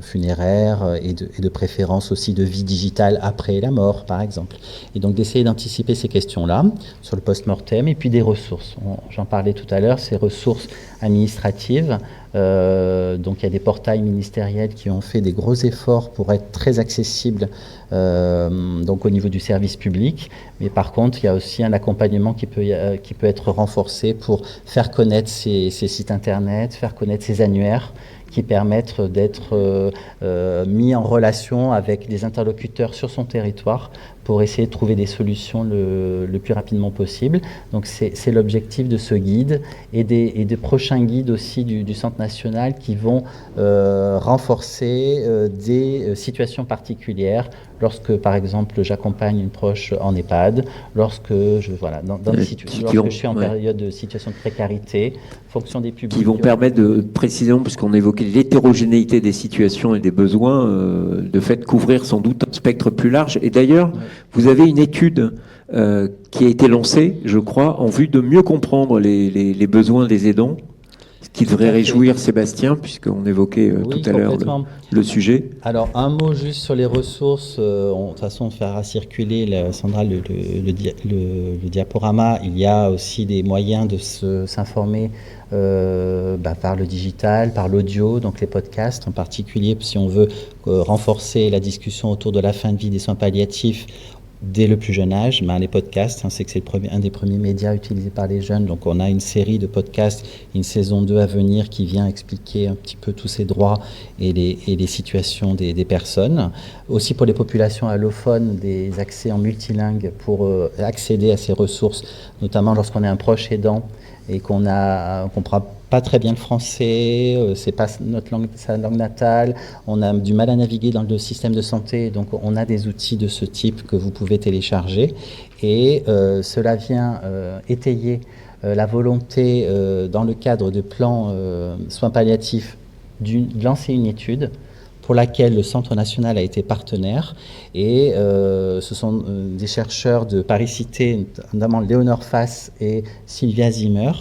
funéraire et de préférence aussi de vie digitale après la mort, par exemple. Et donc d'essayer d'anticiper ces questions-là sur le post-mortem, et puis des ressources. J'en parlais tout à l'heure, ces ressources administratives. Donc il y a des portails ministériels qui ont fait des gros efforts pour être très accessibles donc au niveau du service public, mais par contre il y a aussi un accompagnement qui peut être renforcé pour faire connaître ces sites internet, faire connaître ces annuaires qui permettent d'être mis en relation avec des interlocuteurs sur son territoire pour essayer de trouver des solutions le plus rapidement possible. Donc c'est l'objectif de ce guide et des prochains guides aussi du Centre national qui vont renforcer des situations particulières lorsque, par exemple, j'accompagne une proche en EHPAD, lorsque je suis en période de situation de précarité, fonction des publics. Qui vont permettre précisément, puisqu'on évoquait l'hétérogénéité des situations et des besoins, de fait couvrir sans doute un spectre plus large. Et d'ailleurs, vous avez une étude qui a été lancée, je crois, en vue de mieux comprendre les besoins des aidants, ce qui devrait réjouir Sébastien, puisqu'on évoquait tout à l'heure le sujet. Alors, un mot juste sur les ressources. De toute façon, on fera circuler, Sandra, le diaporama. Il y a aussi des moyens de s'informer par le digital, par l'audio, donc les podcasts en particulier, si on veut renforcer la discussion autour de la fin de vie des soins palliatifs dès le plus jeune âge. Les podcasts, c'est que c'est un des premiers médias utilisés par les jeunes, donc on a une série de podcasts, une saison 2 à venir qui vient expliquer un petit peu tous ces droits et les situations des personnes. Aussi pour les populations allophones, des accès en multilingue pour accéder à ces ressources, notamment lorsqu'on est un proche aidant et qu'on comprend pas très bien le français, c'est pas sa langue natale, on a du mal à naviguer dans le système de santé, donc on a des outils de ce type que vous pouvez télécharger, et cela vient étayer la volonté, dans le cadre de plans soins palliatifs, de lancer une étude pour laquelle le Centre national a été partenaire. Et ce sont des chercheurs de Paris-Cité, notamment Léonore Fass et Sylvia Zimmer.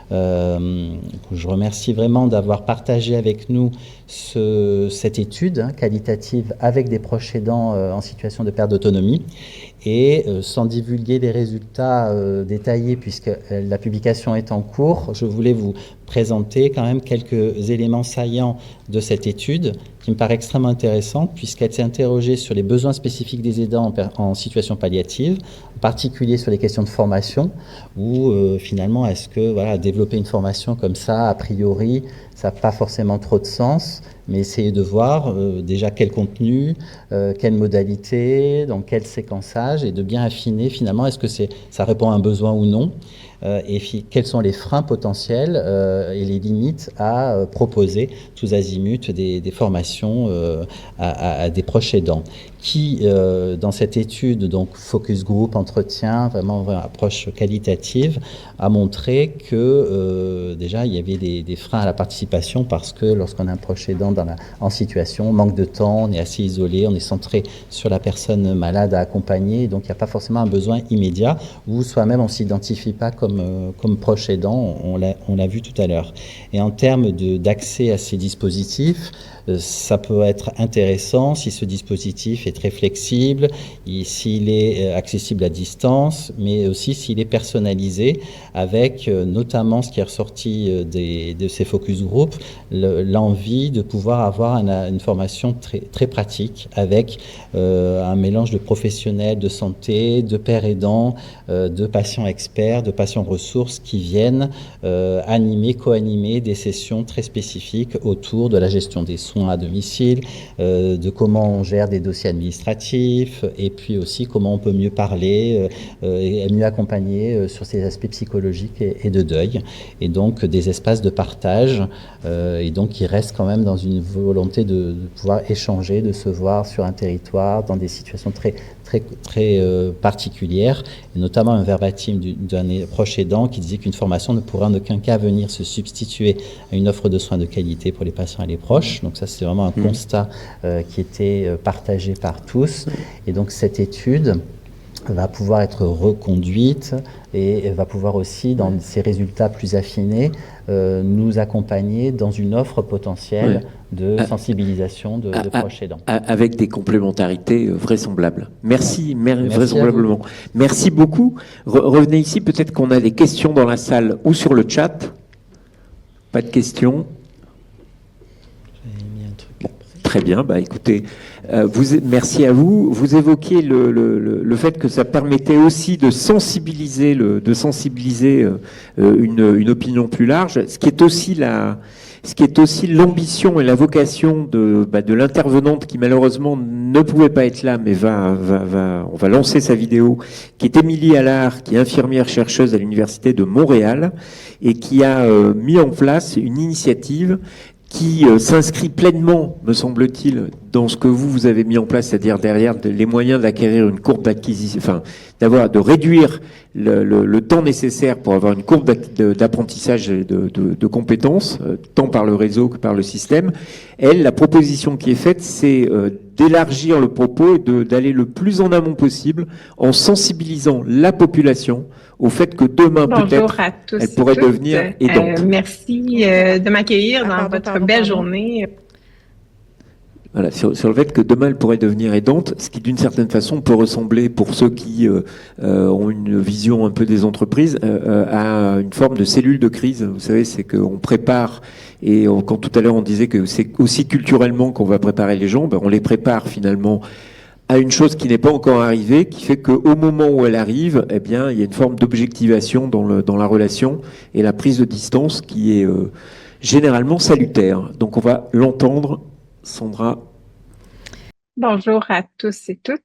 Je remercie vraiment d'avoir partagé avec nous cette étude qualitative avec des proches aidants en situation de perte d'autonomie. Et sans divulguer les résultats détaillés, puisque la publication est en cours, je voulais vous présenter quand même quelques éléments saillants de cette étude qui me paraît extrêmement intéressante, puisqu'elle s'est interrogée sur les besoins spécifiques des aidants en situation palliative, en particulier sur les questions de formation, où finalement, est-ce que développer une formation comme ça, a priori, ça n'a pas forcément trop de sens, mais essayer de voir déjà quel contenu, quelle modalité, dans quel séquençage, et de bien affiner finalement, est-ce que ça répond à un besoin ou non, et quels sont les freins potentiels et les limites à proposer tous azimuts des formations à des proches aidants. Qui, dans cette étude, donc focus group, entretien, vraiment approche qualitative, a montré que déjà il y avait des freins à la participation, parce que lorsqu'on a un proche aidant en situation, manque de temps, on est assez isolé, on est centré sur la personne malade à accompagner, donc il n'y a pas forcément un besoin immédiat, ou soi-même on ne s'identifie pas comme proche aidant, on l'a vu tout à l'heure. Et en termes d'accès à ces dispositifs, ça peut être intéressant si ce dispositif est très flexible, s'il est accessible à distance, mais aussi s'il est personnalisé, avec notamment ce qui est ressorti de ces focus group, l'envie de pouvoir avoir une formation très, très pratique, avec un mélange de professionnels de santé, de pairs aidants, de patients experts, de patients ressources qui viennent co-animer des sessions très spécifiques autour de la gestion des soins à domicile, de comment on gère des dossiers administratifs, et puis aussi comment on peut mieux parler et mieux accompagner sur ces aspects psychologiques et de deuil, et donc des espaces de partage, et donc il reste quand même dans une volonté de pouvoir échanger, de se voir sur un territoire dans des situations très particulière, et notamment un verbatim d'un proche aidant qui disait qu'une formation ne pourrait en aucun cas venir se substituer à une offre de soins de qualité pour les patients et les proches. Donc ça, c'est vraiment un constat qui était partagé par tous. Et donc cette étude va pouvoir être reconduite et va pouvoir aussi, dans ses résultats plus affinés, nous accompagner dans une offre potentielle de sensibilisation de proches aidants. Avec des complémentarités vraisemblables. Merci vraisemblablement. Merci beaucoup. Revenez ici, peut-être qu'on a des questions dans la salle ou sur le chat. Pas de questions? Bon, très bien, écoutez, merci à vous. Vous évoquiez le fait que ça permettait aussi de sensibiliser, une opinion plus large, ce qui est aussi l'ambition et la vocation de l'intervenante qui malheureusement ne pouvait pas être là, mais on va lancer sa vidéo, qui est Émilie Allard, qui est infirmière chercheuse à l'Université de Montréal et qui a mis en place une initiative qui s'inscrit pleinement, me semble-t-il, dans ce que vous avez mis en place, c'est-à-dire derrière les moyens d'acquérir une courbe d'acquisition, de réduire le temps nécessaire pour avoir une courbe d'apprentissage de compétences, tant par le réseau que par le système. La proposition qui est faite, c'est d'élargir le propos et d'aller le plus en amont possible en sensibilisant la population au fait que demain, peut-être, elle pourrait devenir aidante. Merci de m'accueillir dans votre belle journée. Voilà, sur le fait que demain, elle pourrait devenir aidante, ce qui, d'une certaine façon, peut ressembler, pour ceux qui ont une vision un peu des entreprises, à une forme de cellule de crise. Vous savez, c'est qu'on prépare, et quand tout à l'heure on disait que c'est aussi culturellement qu'on va préparer les gens, on les prépare finalement à une chose qui n'est pas encore arrivée, qui fait qu'au moment où elle arrive, il y a une forme d'objectivation dans la relation et la prise de distance qui est généralement salutaire. Donc on va l'entendre, Sandra. Bonjour à tous et toutes.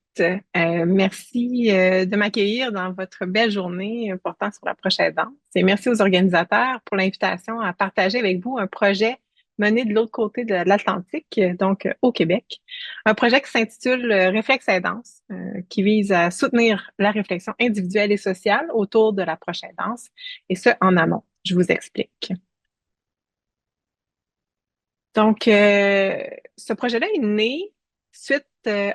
Merci de m'accueillir dans votre belle journée portant sur l'approche aidante. Et merci aux organisateurs pour l'invitation à partager avec vous un projet mené de l'autre côté de l'Atlantique, donc au Québec. Un projet qui s'intitule Réflexe Aidance, qui vise à soutenir la réflexion individuelle et sociale autour de l'approche aidance, et ce, en amont. Je vous explique. Donc, ce projet-là est né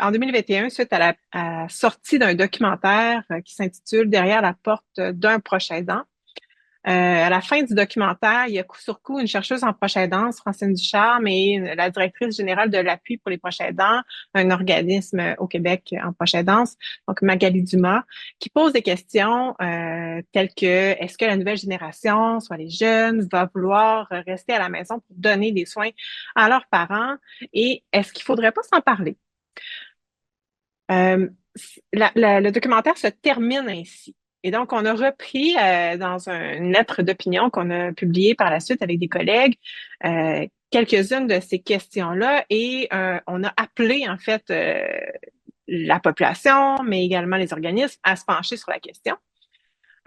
en 2021, suite à la sortie d'un documentaire qui s'intitule Derrière la porte d'un proche aidant. À la fin du documentaire, il y a coup sur coup une chercheuse en proche aidance, Francine Ducharme, et la directrice générale de l'appui pour les proches aidants, un organisme au Québec en proche aidance, donc Magali Dumas, qui pose des questions telles que est-ce que la nouvelle génération, soit les jeunes, va vouloir rester à la maison pour donner des soins à leurs parents et est-ce qu'il faudrait pas s'en parler? Le documentaire se termine ainsi. Et donc, on a repris dans une lettre d'opinion qu'on a publiée par la suite avec des collègues quelques-unes de ces questions-là et on a appelé en fait la population, mais également les organismes à se pencher sur la question.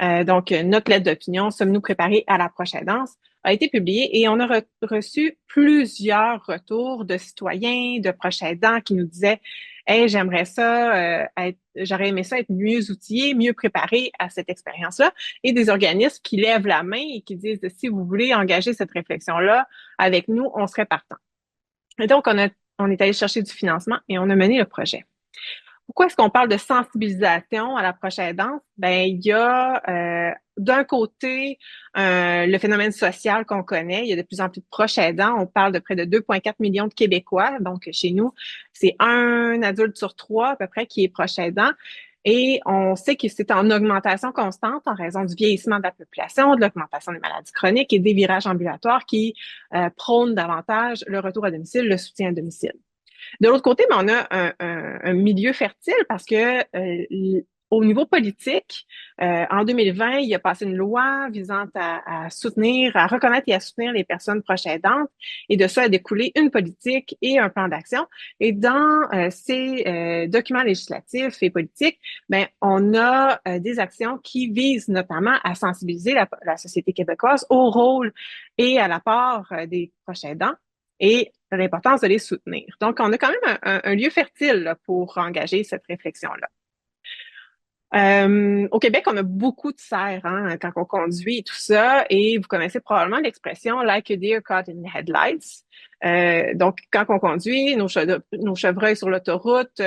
Donc, notre lettre d'opinion, sommes-nous préparés à la prochaine danse, a été publiée et on a reçu plusieurs retours de citoyens, de proches aidants qui nous disaient « Hey, j'aimerais ça, j'aurais aimé ça être mieux outillé, mieux préparé à cette expérience-là » et des organismes qui lèvent la main et qui disent « Si vous voulez engager cette réflexion-là avec nous, on serait partant. » Et donc, on est allé chercher du financement et on a mené le projet. Pourquoi est-ce qu'on parle de sensibilisation à la proche aidance? Ben, il y a d'un côté le phénomène social qu'on connaît. Il y a de plus en plus de proches aidants. On parle de près de 2,4 millions de Québécois. Donc, chez nous, c'est un adulte sur 3 à peu près qui est proche aidant. Et on sait que c'est en augmentation constante en raison du vieillissement de la population, de l'augmentation des maladies chroniques et des virages ambulatoires qui prônent davantage le retour à domicile, le soutien à domicile. De l'autre côté, on a un milieu fertile parce que au niveau politique, en 2020, il a passé une loi visant à soutenir, à reconnaître et à soutenir les personnes proches aidantes. Et de ça a découlé une politique et un plan d'action. Et dans ces documents législatifs et politiques, ben, on a des actions qui visent notamment à sensibiliser la société québécoise au rôle et à l'apport des proches aidants et l'importance de les soutenir. Donc, on a quand même un lieu fertile là, pour engager cette réflexion-là. Au Québec, on a beaucoup de serres quand on conduit et tout ça, et vous connaissez probablement l'expression « like a deer caught in headlights ». Donc, quand on conduit, nos chevreuils sur l'autoroute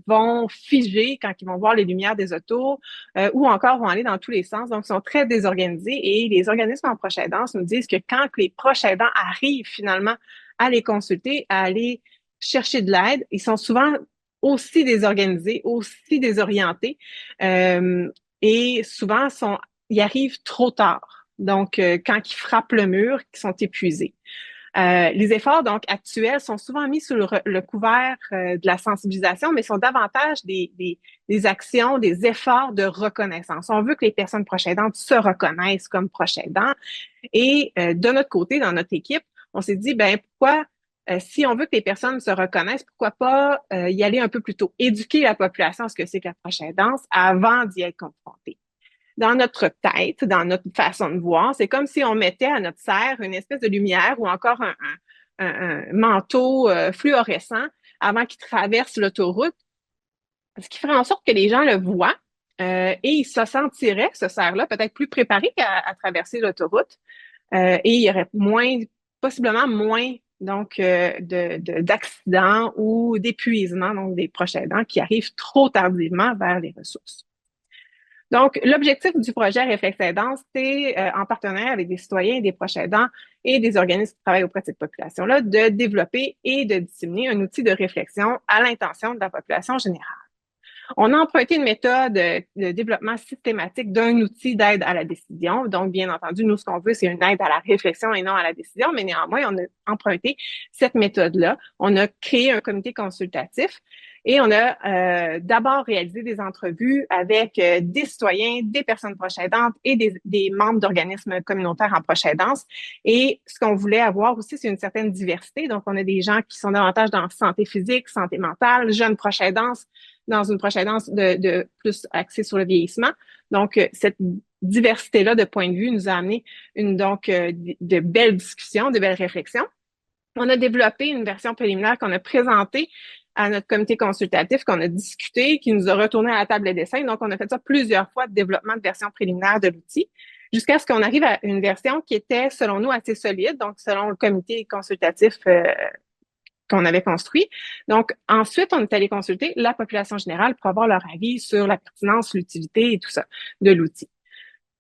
vont figer quand ils vont voir les lumières des autos ou encore vont aller dans tous les sens. Donc, ils sont très désorganisés et les organismes en proche aidance nous disent que quand les proches aidants arrivent finalement à les consulter, à aller chercher de l'aide, ils sont souvent aussi désorganisés, aussi désorientés et souvent ils arrivent trop tard. Donc, quand ils frappent le mur, ils sont épuisés. Les efforts donc actuels sont souvent mis sous le couvert de la sensibilisation, mais sont davantage des actions, des efforts de reconnaissance. On veut que les personnes proches aidantes se reconnaissent comme proches aidants. Et de notre côté, dans notre équipe, on s'est dit, ben pourquoi si on veut que les personnes se reconnaissent, pourquoi pas y aller un peu plus tôt, éduquer la population à ce que c'est que la proche aidance avant d'y être confrontée. Dans notre tête, dans notre façon de voir, c'est comme si on mettait à notre serre une espèce de lumière ou encore un manteau fluorescent avant qu'il traverse l'autoroute, ce qui ferait en sorte que les gens le voient et ils se sentiraient, ce cerf-là, peut-être plus préparé à traverser l'autoroute et il y aurait possiblement moins donc d'accidents ou d'épuisement donc des proches aidants qui arrivent trop tardivement vers les ressources. Donc, l'objectif du projet Réflexe Aidance, c'est, en partenariat avec des citoyens et des proches aidants et des organismes qui travaillent auprès de cette population-là, de développer et de disséminer un outil de réflexion à l'intention de la population générale. On a emprunté une méthode de développement systématique d'un outil d'aide à la décision. Donc, bien entendu, nous, ce qu'on veut, c'est une aide à la réflexion et non à la décision, mais néanmoins, on a emprunté cette méthode-là. On a créé un comité consultatif et on a d'abord réalisé des entrevues avec des citoyens, des personnes proches aidantes et des membres d'organismes communautaires en proche aidance. Et ce qu'on voulait avoir aussi, c'est une certaine diversité. Donc, on a des gens qui sont davantage dans santé physique, santé mentale, jeunes proches aidances, dans une proche aidance de plus axée sur le vieillissement. Donc, cette diversité-là de points de vue nous a amené de belles discussions, de belles réflexions. On a développé une version préliminaire qu'on a présentée à notre comité consultatif, qu'on a discuté, qui nous a retourné à la table de dessin. Donc, on a fait ça plusieurs fois de développement de version préliminaire de l'outil. jusqu'à ce qu'on arrive à une version qui était, selon nous, assez solide, donc selon le comité consultatif qu'on avait construit. Donc, ensuite, on est allé consulter la population générale pour avoir leur avis sur la pertinence, l'utilité et tout ça de l'outil.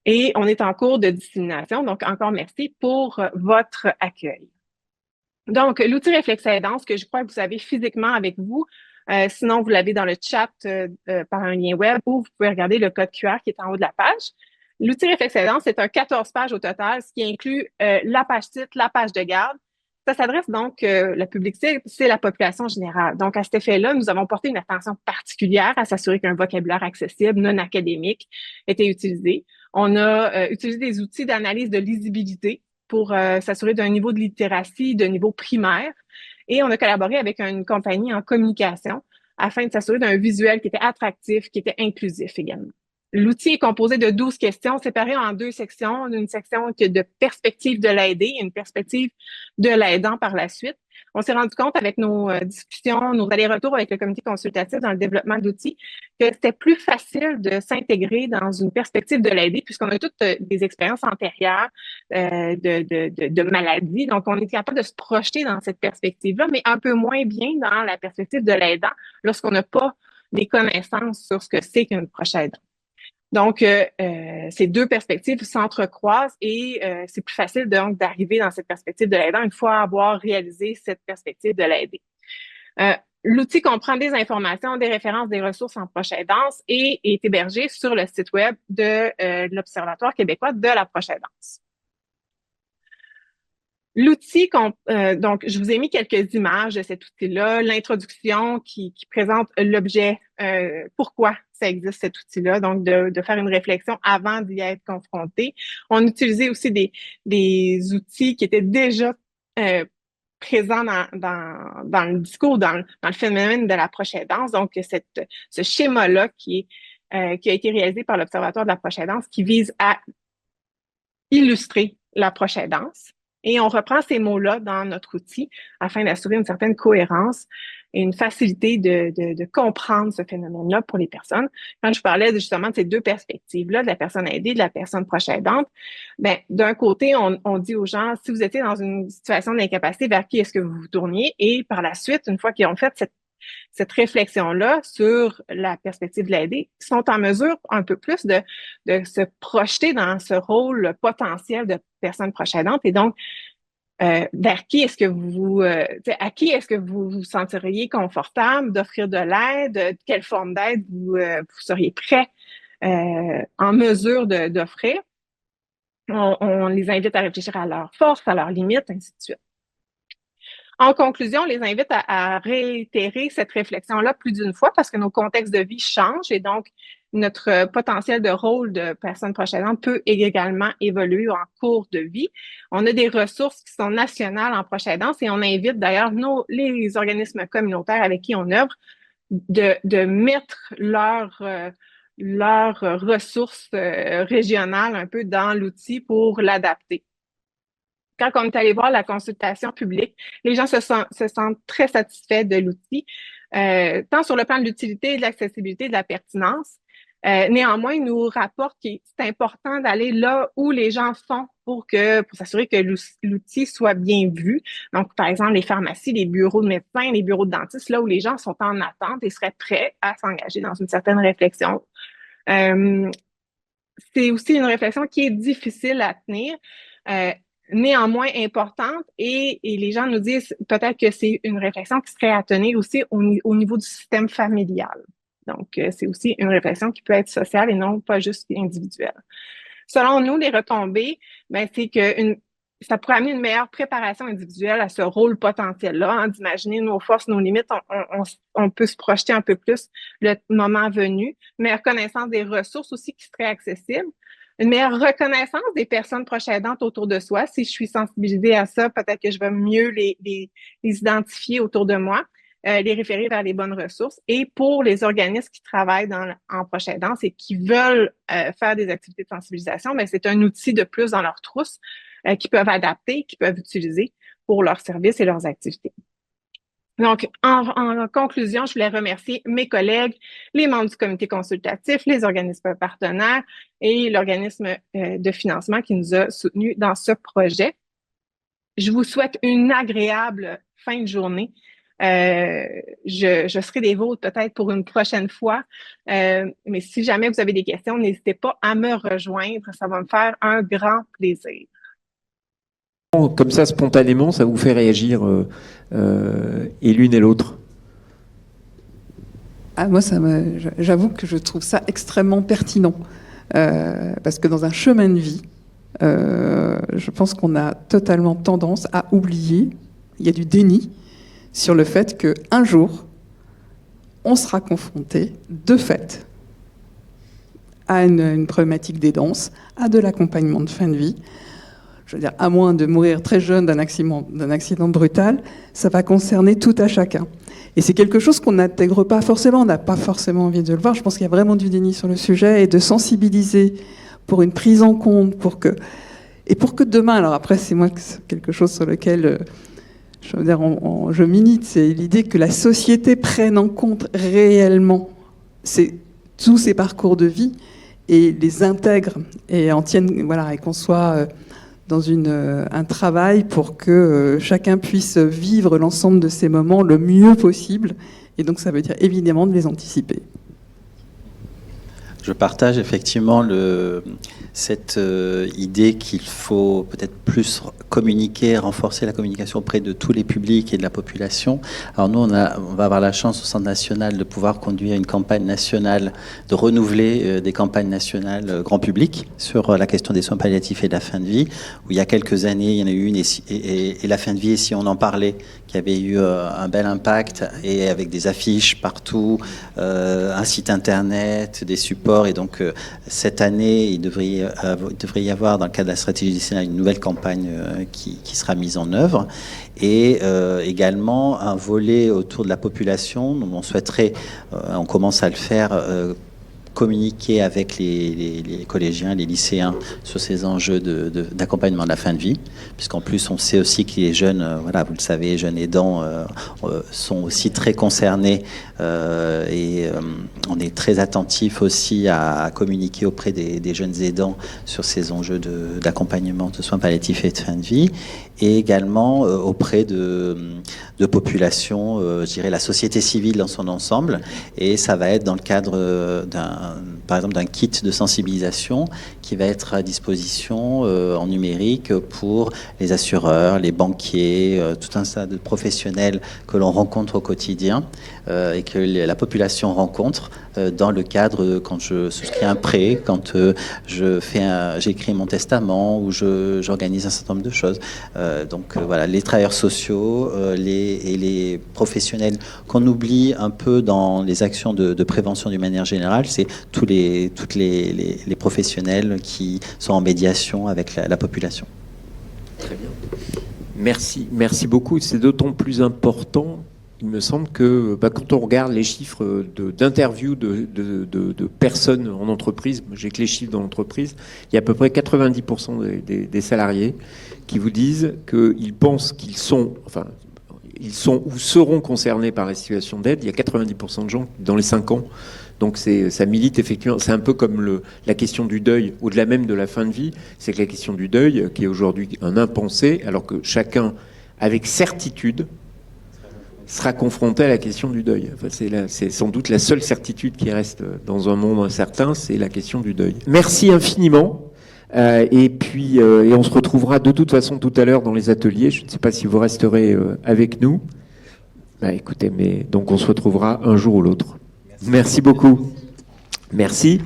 Et on est en cours de dissémination, donc encore merci pour votre accueil. Donc, l'outil Réflexe Aidance que je crois que vous avez physiquement avec vous, sinon vous l'avez dans le chat par un lien web ou vous pouvez regarder le code QR qui est en haut de la page. L'outil Réflexe Aidance, c'est un 14 pages au total, ce qui inclut la page titre, la page de garde. Ça s'adresse donc, le public cible, c'est la population générale. Donc, à cet effet-là, nous avons porté une attention particulière à s'assurer qu'un vocabulaire accessible, non académique, était utilisé. On a utilisé des outils d'analyse de lisibilité pour s'assurer d'un niveau de littératie de niveau primaire. Et on a collaboré avec une compagnie en communication afin de s'assurer d'un visuel qui était attractif, qui était inclusif également. L'outil est composé de 12 questions séparées en 2 sections. Une section de perspective de l'aidé et une perspective de l'aidant par la suite. On s'est rendu compte avec nos discussions, nos allers-retours avec le comité consultatif dans le développement de l'outil que c'était plus facile de s'intégrer dans une perspective de l'aidé puisqu'on a toutes des expériences antérieures de maladie. Donc, on est capable de se projeter dans cette perspective-là, mais un peu moins bien dans la perspective de l'aidant lorsqu'on n'a pas des connaissances sur ce que c'est qu'une proche aidante. Donc, ces 2 perspectives s'entrecroisent et c'est plus facile donc d'arriver dans cette perspective de l'aidant une fois avoir réalisé cette perspective de l'aidé. L'outil comprend des informations, des références, des ressources en proche aidance et est hébergé sur le site web de l'Observatoire québécois de la proche aidance. L'outil, donc, je vous ai mis quelques images de cet outil-là, l'introduction qui présente l'objet, pourquoi ça existe cet outil-là, donc de faire une réflexion avant d'y être confronté. On utilisait aussi des outils qui étaient déjà présents dans le discours, dans le phénomène de la proche aidance, donc ce schéma-là qui a été réalisé par l'Observatoire de la proche aidance qui vise à illustrer la proche aidance. Et on reprend ces mots-là dans notre outil afin d'assurer une certaine cohérence et une facilité de comprendre ce phénomène-là pour les personnes. Quand je parlais justement de ces 2 perspectives-là, de la personne aidée, de la personne proche aidante, ben, d'un côté, on dit aux gens, si vous étiez dans une situation d'incapacité, vers qui est-ce que vous vous tourniez? Et par la suite, une fois qu'ils ont fait cette réflexion-là sur la perspective de l'aider, sont en mesure un peu plus de se projeter dans ce rôle potentiel de personne proche aidante et donc vers qui est-ce que à qui est-ce que vous vous sentiriez confortable d'offrir de l'aide, de quelle forme d'aide vous seriez prêt en mesure d'offrir. On les invite à réfléchir à leurs forces, à leurs limites, ainsi de suite. En conclusion, on les invite à réitérer cette réflexion-là plus d'une fois parce que nos contextes de vie changent et donc notre potentiel de rôle de personne proche aidante peut également évoluer en cours de vie. On a des ressources qui sont nationales en proche aidance et on invite d'ailleurs les organismes communautaires avec qui on œuvre de mettre leurs ressources régionales un peu dans l'outil pour l'adapter. Quand on est allé voir la consultation publique, les gens se sentent très satisfaits de l'outil, tant sur le plan de l'utilité, de l'accessibilité, de la pertinence. Néanmoins, ils nous rapportent que c'est important d'aller là où les gens sont pour s'assurer que l'outil soit bien vu. Donc, par exemple, les pharmacies, les bureaux de médecins, les bureaux de dentistes, là où les gens sont en attente et seraient prêts à s'engager dans une certaine réflexion. C'est aussi une réflexion qui est difficile à tenir. Néanmoins importante et les gens nous disent peut-être que c'est une réflexion qui serait à tenir aussi au niveau du système familial. Donc, c'est aussi une réflexion qui peut être sociale et non pas juste individuelle. Selon nous, les retombées, ben, c'est que ça pourrait amener une meilleure préparation individuelle à ce rôle potentiel-là, hein, d'imaginer nos forces, nos limites, on peut se projeter un peu plus le moment venu, meilleure connaissance des ressources aussi qui seraient accessibles, une meilleure reconnaissance des personnes proches aidantes autour de soi. Si je suis sensibilisée à ça, peut-être que je vais mieux les identifier autour de moi, les référer vers les bonnes ressources. Et pour les organismes qui travaillent en proche aidance et qui veulent faire des activités de sensibilisation, ben, c'est un outil de plus dans leur trousse qu'ils peuvent adapter, qu'ils peuvent utiliser pour leurs services et leurs activités. Donc, en conclusion, je voulais remercier mes collègues, les membres du comité consultatif, les organismes partenaires et l'organisme de financement qui nous a soutenus dans ce projet. Je vous souhaite une agréable fin de journée. Je serai des vôtres peut-être pour une prochaine fois, mais si jamais vous avez des questions, n'hésitez pas à me rejoindre. Ça va me faire un grand plaisir. Comme ça, spontanément, ça vous fait réagir et l'une et l'autre? Ah, moi, j'avoue que je trouve ça extrêmement pertinent. Parce que dans un chemin de vie, je pense qu'on a totalement tendance à oublier, il y a du déni sur le fait qu'un jour, on sera confronté, de fait, à une problématique d'aidance, à de l'accompagnement de fin de vie. Je veux dire, à moins de mourir très jeune d'un accident brutal, ça va concerner tout à chacun. Et c'est quelque chose qu'on n'intègre pas forcément, on n'a pas forcément envie de le voir. Je pense qu'il y a vraiment du déni sur le sujet et de sensibiliser pour une prise en compte, pour que demain, alors après c'est moi quelque chose sur lequel je veux dire, je milite, c'est l'idée que la société prenne en compte réellement tous ces parcours de vie et les intègre et en tienne, voilà, et qu'on soit dans un travail pour que chacun puisse vivre l'ensemble de ces moments le mieux possible. Et donc ça veut dire évidemment de les anticiper. Je partage effectivement cette idée qu'il faut peut-être plus communiquer, renforcer la communication auprès de tous les publics et de la population. Alors nous, on va avoir la chance au Centre national de pouvoir conduire une campagne nationale, de renouveler des campagnes nationales grand public sur la question des soins palliatifs et de la fin de vie, où il y a quelques années, il y en a eu une, et la fin de vie, et si on en parlait, qui avait eu un bel impact, et avec des affiches partout, un site internet, des supports. Et donc, cette année, il devrait y avoir, dans le cadre de la stratégie décennale, une nouvelle campagne qui sera mise en œuvre. Et également, un volet autour de la population. Donc, on souhaiterait, on commence à le faire, communiquer avec les collégiens, les lycéens sur ces enjeux d'accompagnement de la fin de vie, puisqu'en plus on sait aussi que les jeunes, voilà, vous le savez, les jeunes aidants sont aussi très concernés et on est très attentif aussi à communiquer auprès des jeunes aidants sur ces enjeux d'accompagnement de soins palliatifs et de fin de vie, et également auprès de populations, je dirais la société civile dans son ensemble, et ça va être dans le cadre par exemple d'un kit de sensibilisation qui va être à disposition en numérique pour les assureurs, les banquiers, tout un tas de professionnels que l'on rencontre au quotidien et que la population rencontre dans le cadre quand je souscris un prêt, quand j'écris mon testament ou j'organise un certain nombre de choses. Donc voilà, les travailleurs sociaux et les professionnels qu'on oublie un peu dans les actions de prévention d'une manière générale, c'est tous les professionnels qui sont en médiation avec la population. Très bien. Merci beaucoup. C'est d'autant plus important, il me semble, que quand on regarde les chiffres d'interviews de personnes en entreprise, j'ai que les chiffres dans l'entreprise, il y a à peu près 90% des salariés qui vous disent qu'ils pensent qu'ils sont ou seront concernés par la situation d'aide. Il y a 90% de gens dans les 5 ans. Donc ça milite effectivement, c'est un peu comme la question du deuil, au-delà même de la fin de vie, c'est que la question du deuil, qui est aujourd'hui un impensé, alors que chacun, avec certitude, sera confronté à la question du deuil. Enfin, c'est sans doute la seule certitude qui reste dans un monde incertain, c'est la question du deuil. Merci infiniment. Et puis, et on se retrouvera de toute façon tout à l'heure dans les ateliers. Je ne sais pas si vous resterez avec nous. Écoutez, mais donc on se retrouvera un jour ou l'autre. Merci beaucoup. Merci.